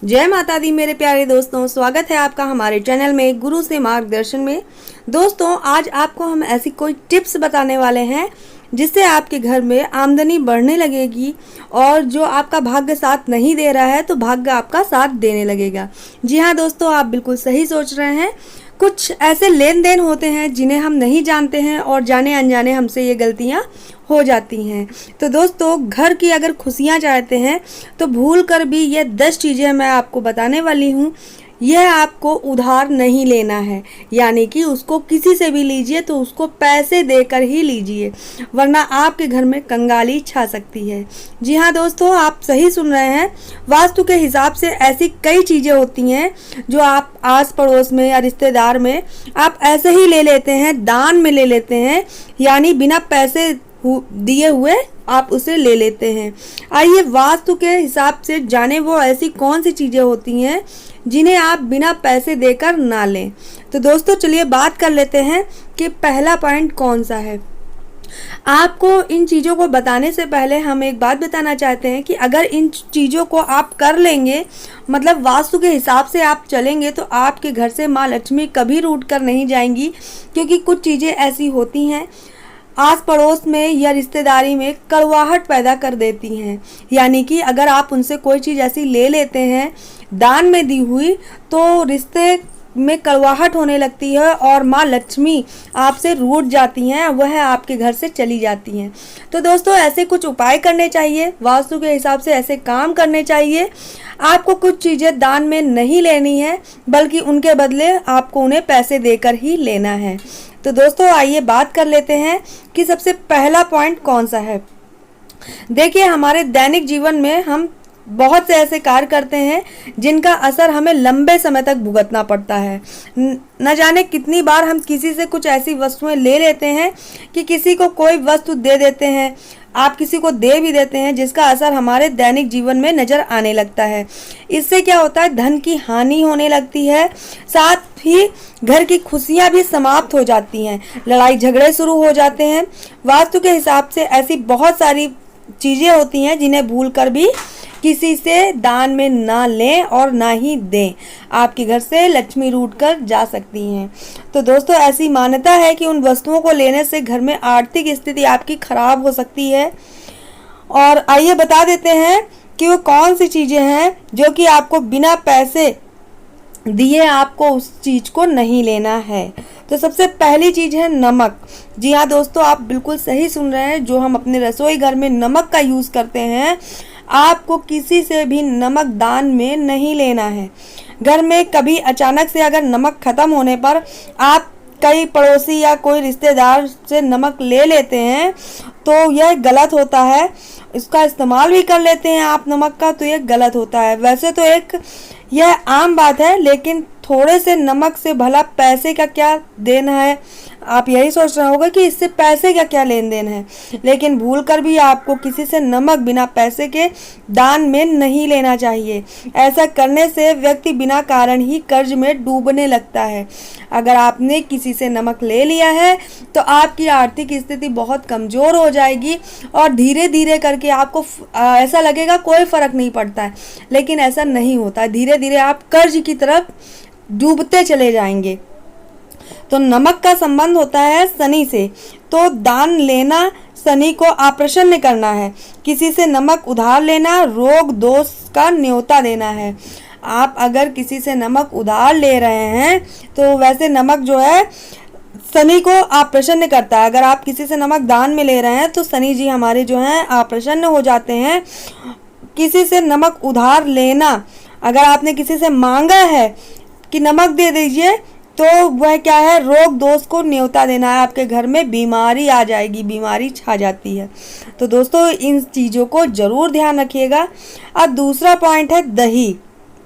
जय माता दी मेरे प्यारे दोस्तों, स्वागत है आपका हमारे चैनल में गुरु से मार्गदर्शन में। दोस्तों, आज आपको हम ऐसी कोई टिप्स बताने वाले हैं जिससे आपके घर में आमदनी बढ़ने लगेगी और जो आपका भाग्य साथ नहीं दे रहा है तो भाग्य आपका साथ देने लगेगा। जी हाँ दोस्तों, आप बिल्कुल सही सोच रहे हैं। कुछ ऐसे लेन देन होते हैं जिन्हें हम नहीं जानते हैं और जाने अनजाने हमसे ये गलतियाँ हो जाती हैं। तो दोस्तों, घर की अगर खुशियाँ चाहते हैं तो भूल कर भी ये 10 चीज़ें मैं आपको बताने वाली हूँ। यह आपको उधार नहीं लेना है, यानी कि उसको किसी से भी लीजिए तो उसको पैसे देकर ही लीजिए, वरना आपके घर में कंगाली छा सकती है। जी हाँ दोस्तों, आप सही सुन रहे हैं। वास्तु के हिसाब से ऐसी कई चीज़ें होती हैं जो आप आस पड़ोस में या रिश्तेदार में आप ऐसे ही ले लेते हैं, दान में ले लेते हैं, यानी बिना पैसे दिए हुए आप उसे ले लेते हैं। आइए वास्तु के हिसाब से जाने वो ऐसी कौन सी चीज़ें होती हैं जिन्हें आप बिना पैसे देकर ना लें। तो दोस्तों, चलिए बात कर लेते हैं कि पहला पॉइंट कौन सा है। आपको इन चीज़ों को बताने से पहले हम एक बात बताना चाहते हैं कि अगर इन चीज़ों को आप कर लेंगे, मतलब वास्तु के हिसाब से आप चलेंगे, तो आपके घर से माँ लक्ष्मी कभी रूठ कर नहीं जाएंगी। क्योंकि कुछ चीज़ें ऐसी होती हैं आस पड़ोस में या रिश्तेदारी में कड़वाहट पैदा कर देती हैं। यानी कि अगर आप उनसे कोई चीज़ ऐसी ले लेते हैं दान में दी हुई, तो रिश्ते में कड़वाहट होने लगती है और माँ लक्ष्मी आपसे रूठ जाती हैं, वह आपके घर से चली जाती हैं। तो दोस्तों, ऐसे कुछ उपाय करने चाहिए, वास्तु के हिसाब से ऐसे काम करने चाहिए। आपको कुछ चीज़ें दान में नहीं लेनी है, बल्कि उनके बदले आपको उन्हें पैसे देकर ही लेना है। तो दोस्तों, आइए बात कर लेते हैं कि सबसे पहला पॉइंट कौन सा है। देखिए, हमारे दैनिक जीवन में हम बहुत से ऐसे कार्य करते हैं जिनका असर हमें लंबे समय तक भुगतना पड़ता है। न जाने कितनी बार हम किसी से कुछ ऐसी वस्तुएं ले लेते हैं कि किसी को कोई वस्तु दे देते हैं, आप किसी को दे भी देते हैं, जिसका असर हमारे दैनिक जीवन में नजर आने लगता है। इससे क्या होता है, धन की हानि होने लगती है, साथ ही घर की खुशियां भी समाप्त हो जाती हैं, लड़ाई झगड़े शुरू हो जाते हैं। वास्तु के हिसाब से ऐसी बहुत सारी चीज़ें होती हैं जिन्हें भूल कर भी किसी से दान में ना लें और ना ही दें, आपके घर से लक्ष्मी रूठ कर जा सकती हैं। तो दोस्तों, ऐसी मान्यता है कि उन वस्तुओं को लेने से घर में आर्थिक स्थिति आपकी खराब हो सकती है। और आइए बता देते हैं कि वो कौन सी चीज़ें हैं जो कि आपको बिना पैसे दिए आपको उस चीज़ को नहीं लेना है। तो सबसे पहली चीज़ है नमक। जी हाँ दोस्तों, आप बिल्कुल सही सुन रहे हैं। जो हम अपने रसोई घर में नमक का यूज़ करते हैं, आपको किसी से भी नमक दान में नहीं लेना है। घर में कभी अचानक से अगर नमक ख़त्म होने पर आप कई पड़ोसी या कोई रिश्तेदार से नमक ले लेते हैं तो यह गलत होता है। इसका इस्तेमाल भी कर लेते हैं आप नमक का, तो यह गलत होता है। वैसे तो यह आम बात है, लेकिन थोड़े से नमक से भला पैसे का क्या देना है। आप यही सोच रहे होगा कि इससे पैसे का क्या लेन देन है, लेकिन भूल कर भी आपको किसी से नमक बिना पैसे के दान में नहीं लेना चाहिए। ऐसा करने से व्यक्ति बिना कारण ही कर्ज में डूबने लगता है। अगर आपने किसी से नमक ले लिया है तो आपकी आर्थिक स्थिति बहुत कमज़ोर हो जाएगी और धीरे धीरे करके आपको ऐसा लगेगा कोई फ़र्क नहीं पड़ता है, लेकिन ऐसा नहीं होता। धीरे धीरे आप कर्ज की तरफ डूबते चले जाएंगे। तो नमक का संबंध होता है शनि से, तो दान लेना शनि को अप्रसन्न करना है। किसी से नमक उधार लेना रोग दोष का न्योता देना है। आप अगर किसी से नमक उधार ले रहे हैं तो वैसे नमक जो है शनि को अप्रसन्न करता है। अगर आप किसी से नमक दान में ले रहे हैं तो शनि जी हमारे जो हैं अप्रसन्न हो जाते हैं। किसी से नमक उधार लेना, अगर आपने किसी से मांगा है कि नमक दे दीजिए, तो वह क्या है, रोग दोष को न्योता देना है। आपके घर में बीमारी आ जाएगी, बीमारी छा जाती है। तो दोस्तों, इन चीज़ों को ज़रूर ध्यान रखिएगा। अब दूसरा पॉइंट है दही।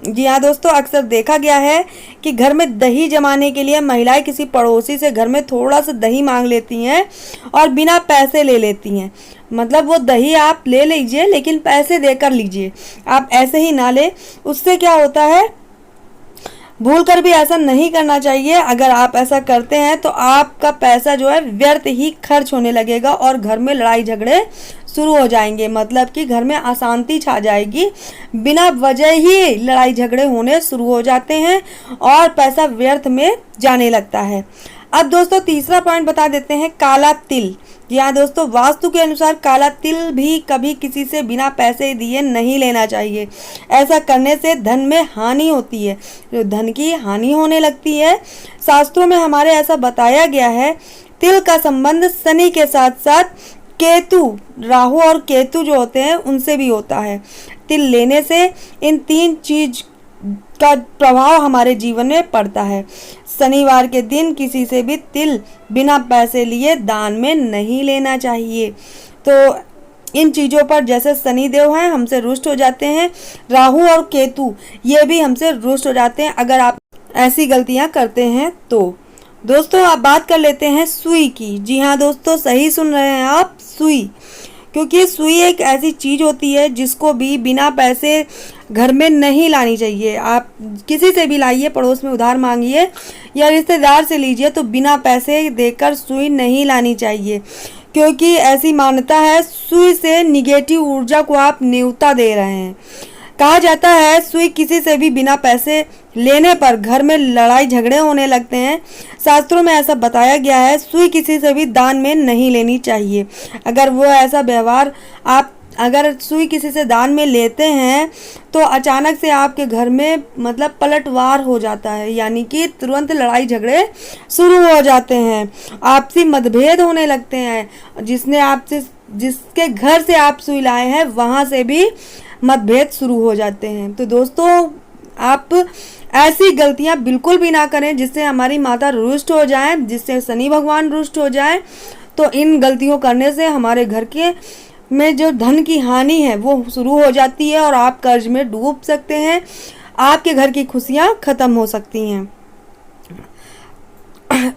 जी हाँ दोस्तों, अक्सर देखा गया है कि घर में दही जमाने के लिए महिलाएं किसी पड़ोसी से घर में थोड़ा सा दही मांग लेती हैं और बिना पैसे ले लेती हैं। मतलब वो दही आप ले लीजिए, लेकिन पैसे देकर लीजिए, आप ऐसे ही ना ले। उससे क्या होता है, भूल कर भी ऐसा नहीं करना चाहिए। अगर आप ऐसा करते हैं तो आपका पैसा जो है व्यर्थ ही खर्च होने लगेगा और घर में लड़ाई झगड़े शुरू हो जाएंगे। मतलब कि घर में अशांति छा जाएगी, बिना वजह ही लड़ाई झगड़े होने शुरू हो जाते हैं और पैसा व्यर्थ में जाने लगता है। अब दोस्तों तीसरा पॉइंट बता देते हैं, काला तिल। जी हाँ दोस्तों, वास्तु के अनुसार काला तिल भी कभी किसी से बिना पैसे दिए नहीं लेना चाहिए। ऐसा करने से धन में हानि होती है, जो धन की हानि होने लगती है। शास्त्रों में हमारे ऐसा बताया गया है। तिल का संबंध शनि के साथ साथ केतु, राहु और केतु जो होते हैं उनसे भी होता है। तिल लेने से इन तीन चीज का प्रभाव हमारे जीवन में पड़ता है। शनिवार के दिन किसी से भी तिल बिना पैसे लिए दान में नहीं लेना चाहिए। तो इन चीज़ों पर जैसे शनि देव हैं हमसे रुष्ट हो जाते हैं, राहु और केतु ये भी हमसे रुष्ट हो जाते हैं अगर आप ऐसी गलतियां करते हैं तो। दोस्तों आप बात कर लेते हैं सुई की। जी हाँ दोस्तों, सही सुन रहे हैं आप, सुई। क्योंकि सुई एक ऐसी चीज़ होती है जिसको भी बिना पैसे घर में नहीं लानी चाहिए। आप किसी से भी लाइए, पड़ोस में उधार मांगिए या रिश्तेदार से लीजिए, तो बिना पैसे देकर सुई नहीं लानी चाहिए। क्योंकि ऐसी मान्यता है सुई से निगेटिव ऊर्जा को आप न्योता दे रहे हैं। कहा जाता है सुई किसी से भी बिना पैसे लेने पर घर में लड़ाई झगड़े होने लगते हैं। शास्त्रों में ऐसा बताया गया है, सुई किसी से भी दान में नहीं लेनी चाहिए। अगर वो ऐसा व्यवहार आप अगर सुई किसी से दान में लेते हैं तो अचानक से आपके घर में मतलब पलटवार हो जाता है, यानी कि तुरंत लड़ाई झगड़े शुरू हो जाते हैं, आपसी मतभेद होने लगते हैं। जिसके घर से आप सुई लाए हैं वहाँ से भी मतभेद शुरू हो जाते हैं। तो दोस्तों आप ऐसी गलतियां बिल्कुल भी ना करें जिससे हमारी माता रुष्ट हो जाए, जिससे शनि भगवान रुष्ट हो जाए। तो इन गलतियों करने से हमारे घर के में जो धन की हानि है वो शुरू हो जाती है और आप कर्ज में डूब सकते हैं, आपके घर की खुशियां खत्म हो सकती हैं।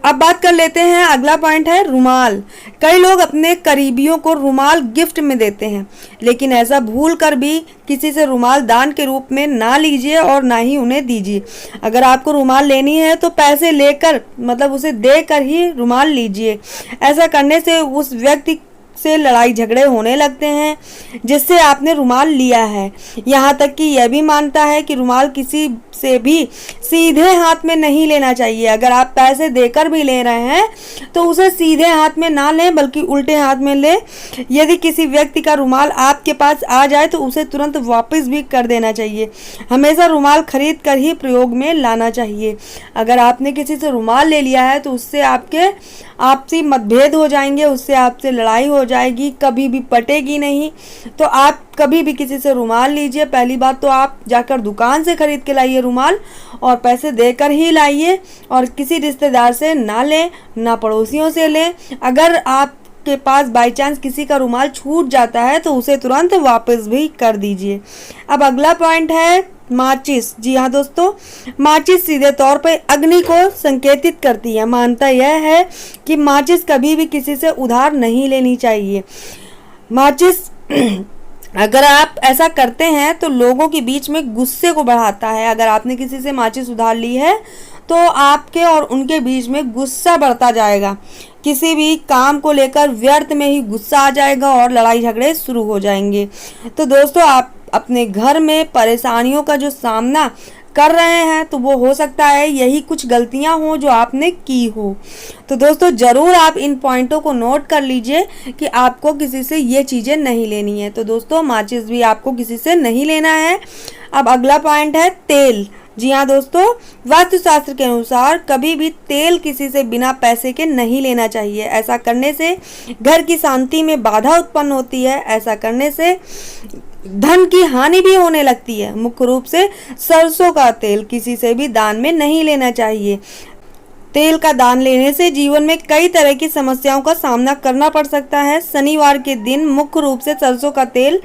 अब बात कर लेते हैं, अगला पॉइंट है रुमाल। कई लोग अपने करीबियों को रुमाल गिफ्ट में देते हैं, लेकिन ऐसा भूल कर भी किसी से रुमाल दान के रूप में ना लीजिए और ना ही उन्हें दीजिए। अगर आपको रुमाल लेनी है तो पैसे लेकर मतलब उसे देकर ही रुमाल लीजिए। ऐसा करने से उस व्यक्ति से लड़ाई झगड़े होने लगते हैं जिससे आपने रुमाल लिया है। यहाँ तक कि यह भी मानता है कि रुमाल किसी से भी सीधे हाथ में नहीं लेना चाहिए। अगर आप पैसे देकर भी ले रहे हैं तो उसे सीधे हाथ में ना लें बल्कि उल्टे हाथ में लें। यदि किसी व्यक्ति का रुमाल आपके पास आ जाए तो उसे तुरंत वापस भी कर देना चाहिए। हमेशा रुमाल खरीद कर ही प्रयोग में लाना चाहिए। अगर आपने किसी से रुमाल ले लिया है तो उससे आपके आपसी मतभेद हो जाएंगे, उससे आपसे लड़ाई हो जाएगी, कभी भी पटेगी नहीं। तो आप कभी भी किसी से रुमाल लीजिए, पहली बात तो आप जाकर दुकान से खरीद के लाइए रुमाल और पैसे देकर ही लाइए, और किसी रिश्तेदार से ना लें, ना पड़ोसियों से लें। अगर आपके पास बाई चांस किसी का रुमाल छूट जाता है तो उसे तुरंत वापस भी कर दीजिए। अब अगला पॉइंट है माचिस। जी हाँ दोस्तों, माचिस सीधे तौर पर अग्नि को संकेतित करती है। मान्यता यह है कि माचिस कभी भी किसी से उधार नहीं लेनी चाहिए। माचिस अगर आप ऐसा करते हैं तो लोगों के बीच में गुस्से को बढ़ाता है। अगर आपने किसी से माचिस उधार ली है तो आपके और उनके बीच में गुस्सा बढ़ता जाएगा। किसी भी काम को लेकर व्यर्थ में ही गुस्सा आ जाएगा और लड़ाई झगड़े शुरू हो जाएंगे। तो दोस्तों आप अपने घर में परेशानियों का जो सामना कर रहे हैं तो वो हो सकता है यही कुछ गलतियां हो जो आपने की हो। तो दोस्तों ज़रूर आप इन पॉइंटों को नोट कर लीजिए कि आपको किसी से ये चीज़ें नहीं लेनी है। तो दोस्तों माचिस भी आपको किसी से नहीं लेना है। अब अगला पॉइंट है तेल। जी हाँ दोस्तों, वास्तुशास्त्र के अनुसार कभी भी तेल किसी से बिना पैसे के नहीं लेना चाहिए। ऐसा करने से घर की शांति में बाधा उत्पन्न होती है। ऐसा करने से धन की हानि भी होने लगती है। मुख्य रूप से सरसों का तेल किसी से भी दान में नहीं लेना चाहिए। तेल का दान लेने से जीवन में कई तरह की समस्याओं का सामना करना पड़ सकता है। शनिवार के दिन मुख्य रूप से सरसों का तेल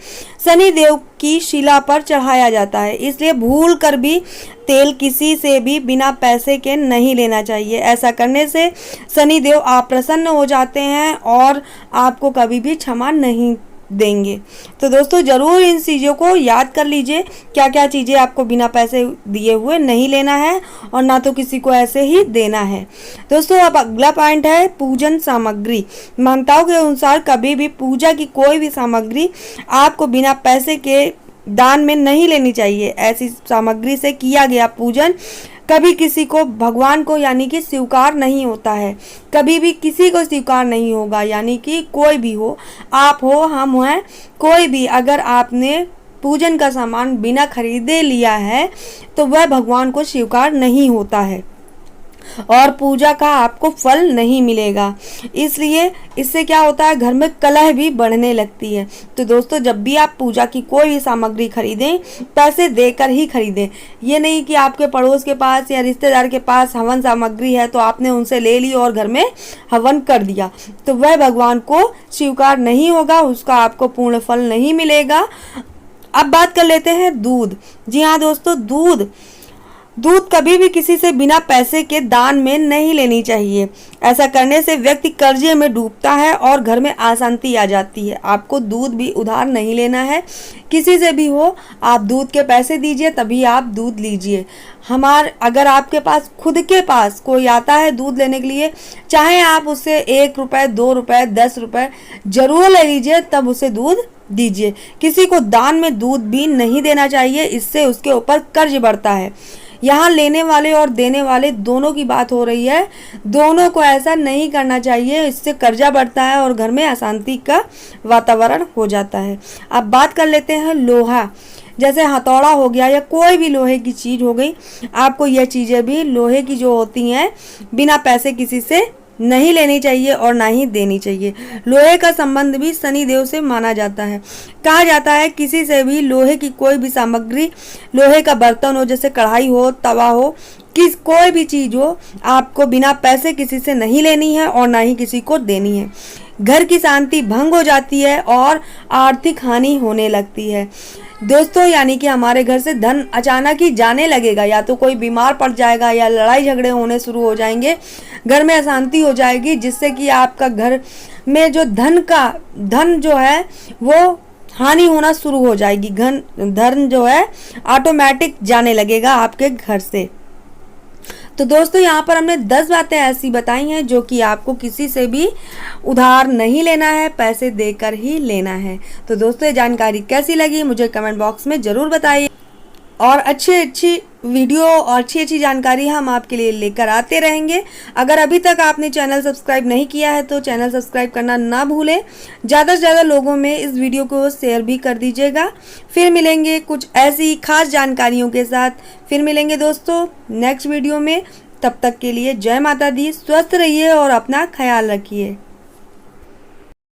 शनि देव की शिला पर चढ़ाया जाता है, इसलिए भूल कर भी तेल किसी से भी बिना पैसे के नहीं लेना चाहिए। ऐसा करने से शनि देव अप्रसन्न हो जाते हैं और आपको कभी भी क्षमा नहीं देंगे। तो दोस्तों ज़रूर इन चीज़ों को याद कर लीजिए, क्या क्या चीज़ें आपको बिना पैसे दिए हुए नहीं लेना है और ना तो किसी को ऐसे ही देना है। दोस्तों अब अगला पॉइंट है पूजन सामग्री। मान्यताओं के अनुसार कभी भी पूजा की कोई भी सामग्री आपको बिना पैसे के दान में नहीं लेनी चाहिए। ऐसी सामग्री से किया गया पूजन कभी किसी को, भगवान को यानी कि स्वीकार नहीं होता है, कभी भी किसी को स्वीकार नहीं होगा। यानी कि कोई भी हो, आप हो, हम हैं, कोई भी, अगर आपने पूजन का सामान बिना खरीदे लिया है तो वह भगवान को स्वीकार नहीं होता है और पूजा का आपको फल नहीं मिलेगा। इसलिए इससे क्या होता है, घर में कलह भी बढ़ने लगती है। तो दोस्तों जब भी आप पूजा की कोई भी सामग्री खरीदें, पैसे देकर ही खरीदें। ये नहीं कि आपके पड़ोस के पास या रिश्तेदार के पास हवन सामग्री है तो आपने उनसे ले ली और घर में हवन कर दिया, तो वह भगवान को स्वीकार नहीं होगा, उसका आपको पूर्ण फल नहीं मिलेगा। अब बात कर लेते हैं दूध। जी हाँ दोस्तों, दूध कभी भी किसी से बिना पैसे के दान में नहीं लेनी चाहिए। ऐसा करने से व्यक्ति कर्जे में डूबता है और घर में अशांति आ जाती है। आपको दूध भी उधार नहीं लेना है, किसी से भी हो, आप दूध के पैसे दीजिए तभी आप दूध लीजिए। अगर आपके पास खुद के पास कोई आता है दूध लेने के लिए, चाहे आप उससे 1 रुपये, 2 रुपये, 10 रुपये जरूर ले लीजिए, तब उसे दूध दीजिए। किसी को दान में दूध भी नहीं देना चाहिए, इससे उसके ऊपर कर्ज बढ़ता है। यहाँ लेने वाले और देने वाले दोनों की बात हो रही है, दोनों को ऐसा नहीं करना चाहिए, इससे कर्जा बढ़ता है और घर में अशांति का वातावरण हो जाता है। अब बात कर लेते हैं लोहा, जैसे हथौड़ा हो गया या कोई भी लोहे की चीज़ हो गई। आपको यह चीज़ें भी लोहे की जो होती हैं बिना पैसे किसी से नहीं लेनी चाहिए और ना ही देनी चाहिए। लोहे का संबंध भी शनि देव से माना जाता है। कहा जाता है किसी से भी लोहे की कोई भी सामग्री, लोहे का बर्तन हो, जैसे कढ़ाई हो, तवा हो, कोई भी चीज़ हो, आपको बिना पैसे किसी से नहीं लेनी है और ना ही किसी को देनी है। घर की शांति भंग हो जाती है और आर्थिक हानि होने लगती है। दोस्तों यानी कि हमारे घर से धन अचानक ही जाने लगेगा, या तो कोई बीमार पड़ जाएगा या लड़ाई झगड़े होने शुरू हो जाएंगे, घर में अशांति हो जाएगी, जिससे कि आपका घर में जो धन जो है वो हानि होना शुरू हो जाएगी। धन जो है ऑटोमेटिक जाने लगेगा आपके घर से। तो दोस्तों यहाँ पर हमने 10 बातें ऐसी बताई हैं जो कि आपको किसी से भी उधार नहीं लेना है, पैसे देकर ही लेना है। तो दोस्तों ये जानकारी कैसी लगी मुझे कमेंट बॉक्स में ज़रूर बताइए, और अच्छी वीडियो और अच्छी जानकारी हम आपके लिए लेकर आते रहेंगे। अगर अभी तक आपने चैनल सब्सक्राइब नहीं किया है तो चैनल सब्सक्राइब करना ना भूलें। ज़्यादा से ज़्यादा लोगों में इस वीडियो को शेयर भी कर दीजिएगा। फिर मिलेंगे कुछ ऐसी खास जानकारियों के साथ, फिर मिलेंगे दोस्तों नेक्स्ट वीडियो में। तब तक के लिए जय माता दी, स्वस्थ रहिए और अपना ख्याल रखिए।